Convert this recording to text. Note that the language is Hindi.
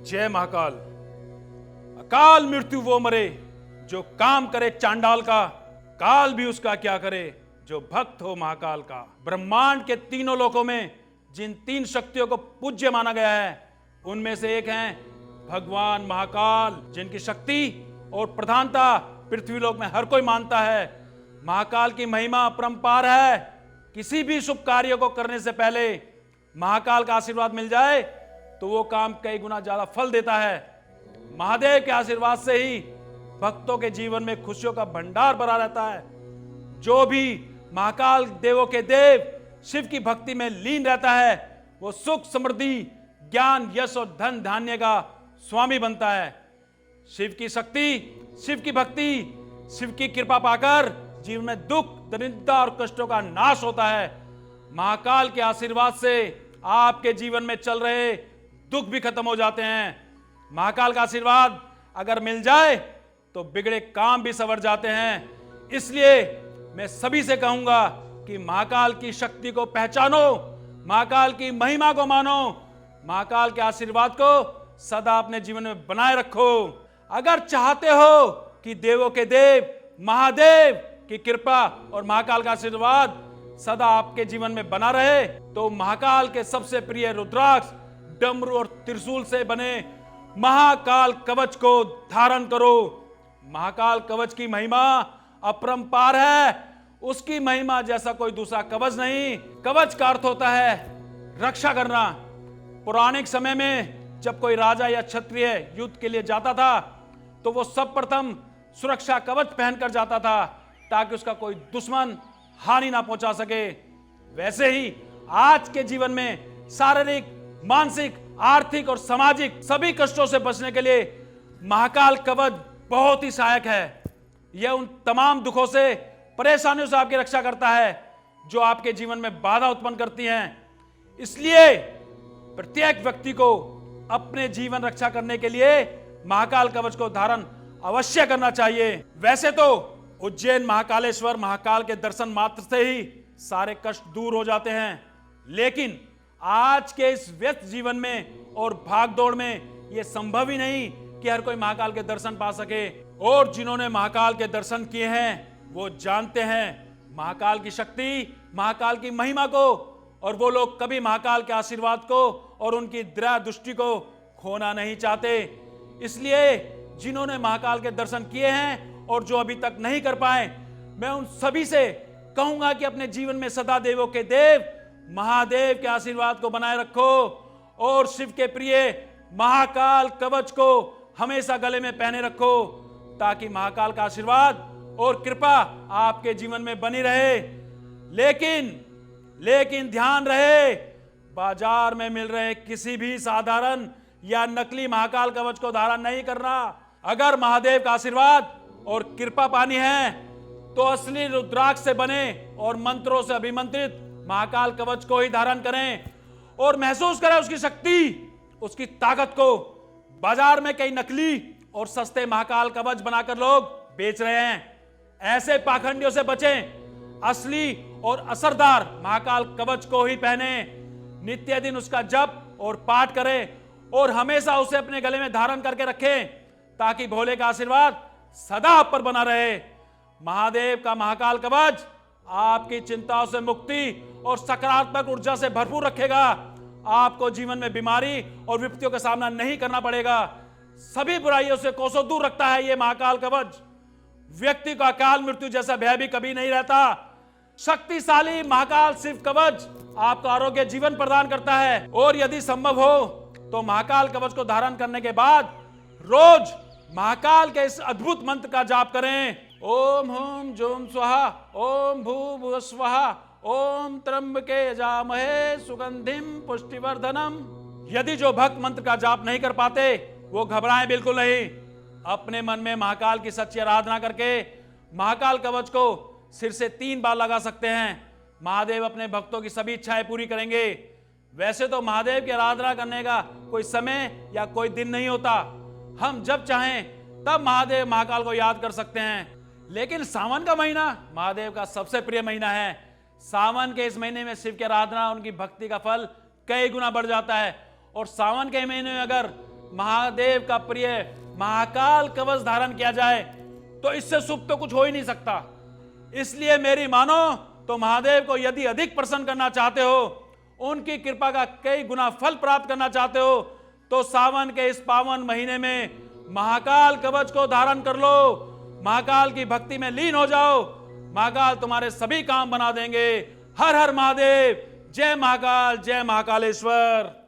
जय महाकाल। अकाल मृत्यु वो मरे जो काम करे चांडाल का, काल भी उसका क्या करे जो भक्त हो महाकाल का। ब्रह्मांड के तीनों लोकों में जिन तीन शक्तियों को पूज्य माना गया है उनमें से एक हैं भगवान महाकाल, जिनकी शक्ति और प्रधानता पृथ्वी लोक में हर कोई मानता है। महाकाल की महिमा अपरंपार है। किसी भी शुभ कार्य को करने से पहले महाकाल का आशीर्वाद मिल जाए तो वो काम कई गुना ज्यादा फल देता है। महादेव के आशीर्वाद से ही भक्तों के जीवन में खुशियों का भंडार भरा रहता है। जो भी महाकाल देवों के देव शिव की भक्ति में लीन रहता है वो सुख समृद्धि ज्ञान यश और धन धान्य का स्वामी बनता है। शिव की शक्ति, शिव की भक्ति, शिव की कृपा पाकर जीवन में दुख दरिद्रता और कष्टों का नाश होता है। महाकाल के आशीर्वाद से आपके जीवन में चल रहे दुख भी खत्म हो जाते हैं। महाकाल का आशीर्वाद अगर मिल जाए तो बिगड़े काम भी संवर जाते हैं। इसलिए मैं सभी से कहूंगा कि महाकाल की शक्ति को पहचानो, महाकाल की महिमा को मानो, महाकाल के आशीर्वाद को सदा अपने जीवन में बनाए रखो। अगर चाहते हो कि देवों के देव महादेव की कृपा और महाकाल का आशीर्वाद सदा आपके जीवन में बना रहे तो महाकाल के सबसे प्रिय रुद्राक्ष, डमरू और त्रिशूल से बने महाकाल कवच को धारण करो। महाकाल कवच की महिमा अपरंपार है। उसकी महिमा जैसा कोई दूसरा कवच नहीं। कवच का अर्थ होता है रक्षा करना। पौराणिक समय में जब कोई राजा या क्षत्रिय युद्ध के लिए जाता था तो वो सर्वप्रथम सुरक्षा कवच पहनकर जाता था ताकि उसका कोई दुश्मन हानि ना पहुंचा सके। वैसे ही आज के जीवन में शारीरिक, मानसिक, आर्थिक और सामाजिक सभी कष्टों से बचने के लिए महाकाल कवच बहुत ही सहायक है। यह उन तमाम दुखों से, परेशानियों से आपकी रक्षा करता है जो आपके जीवन में बाधा उत्पन्न करती हैं। इसलिए प्रत्येक व्यक्ति को अपने जीवन रक्षा करने के लिए महाकाल कवच को धारण अवश्य करना चाहिए। वैसे तो उज्जैन महाकालेश्वर महाकाल के दर्शन मात्र से ही सारे कष्ट दूर हो जाते हैं, लेकिन आज के इस व्यस्त जीवन में और भागदौड़ में यह संभव ही नहीं कि हर कोई महाकाल के दर्शन पा सके। और जिन्होंने महाकाल के दर्शन किए हैं वो जानते हैं महाकाल की शक्ति, महाकाल की महिमा को, और वो लोग कभी महाकाल के आशीर्वाद को और उनकी दया दृष्टि को खोना नहीं चाहते। इसलिए जिन्होंने महाकाल के दर्शन किए हैं और जो अभी तक नहीं कर पाए, मैं उन सभी से कहूंगा कि अपने जीवन में सदा देवों के देव महादेव के आशीर्वाद को बनाए रखो और शिव के प्रिय महाकाल कवच को हमेशा गले में पहने रखो ताकि महाकाल का आशीर्वाद और कृपा आपके जीवन में बनी रहे। लेकिन ध्यान रहे, बाजार में मिल रहे किसी भी साधारण या नकली महाकाल कवच को धारण नहीं करना। अगर महादेव का आशीर्वाद और कृपा पानी है तो असली रुद्राक्ष से बने और मंत्रों से अभिमंत्रित महाकाल कवच को ही धारण करें और महसूस करें उसकी शक्ति, उसकी ताकत को। बाजार में कई नकली और सस्ते महाकाल कवच बनाकर लोग बेच रहे हैं। ऐसे पाखंडियों से बचें। असली और असरदार महाकाल कवच को ही पहने, नित्य दिन उसका जप और पाठ करें और हमेशा उसे अपने गले में धारण करके रखें ताकि भोले का आशीर्वाद सदा आप पर बना रहे। महादेव का महाकाल कवच आपकी चिंताओं से मुक्ति और सकारात्मक ऊर्जा से भरपूर रखेगा। आपको जीवन में बीमारी और विपत्तियों का सामना नहीं करना पड़ेगा। सभी बुराइयों से कोसों दूर रखता है ये महाकाल कवच। व्यक्ति को अकाल मृत्यु जैसा भय भी कभी नहीं रहता। शक्तिशाली महाकाल शिव कवच आपको आरोग्य जीवन प्रदान करता है और यदि संभव हो तो महाकाल कवच को धारण करने के बाद रोज महाकाल के इस अद्भुत मंत्र का जाप करें। ओम हुम जुम स्वाहा, ओम भूर्भुवः स्वः, ओम त्र्यंबके यजामहे सुगंधिम पुष्टिवर्धनम। यदि जो भक्त मंत्र का जाप नहीं कर पाते वो घबराएं बिल्कुल नहीं। अपने मन में महाकाल की सच्ची आराधना करके महाकाल कवच को सिर से 3 बार लगा सकते हैं। महादेव अपने भक्तों की सभी इच्छाएं पूरी करेंगे। वैसे तो महादेव की आराधना करने का कोई समय या कोई दिन नहीं होता। हम जब चाहें तब महादेव महाकाल को याद कर सकते हैं। लेकिन सावन का महीना महादेव का सबसे प्रिय महीना है। सावन के इस महीने में शिव की आराधना, उनकी भक्ति का फल कई गुना बढ़ जाता है। और सावन के महीने में अगर महादेव का प्रिय महाकाल कवच धारण किया जाए तो इससे शुभ तो कुछ हो ही नहीं सकता। इसलिए मेरी मानो तो महादेव को यदि अधिक प्रसन्न करना चाहते हो, उनकी कृपा का कई गुना फल प्राप्त करना चाहते हो, तो सावन के इस पावन महीने में महाकाल कवच को धारण कर लो, महाकाल की भक्ति में लीन हो जाओ। महाकाल तुम्हारे सभी काम बना देंगे। हर हर महादेव, जय महाकाल, जय महाकालेश्वर।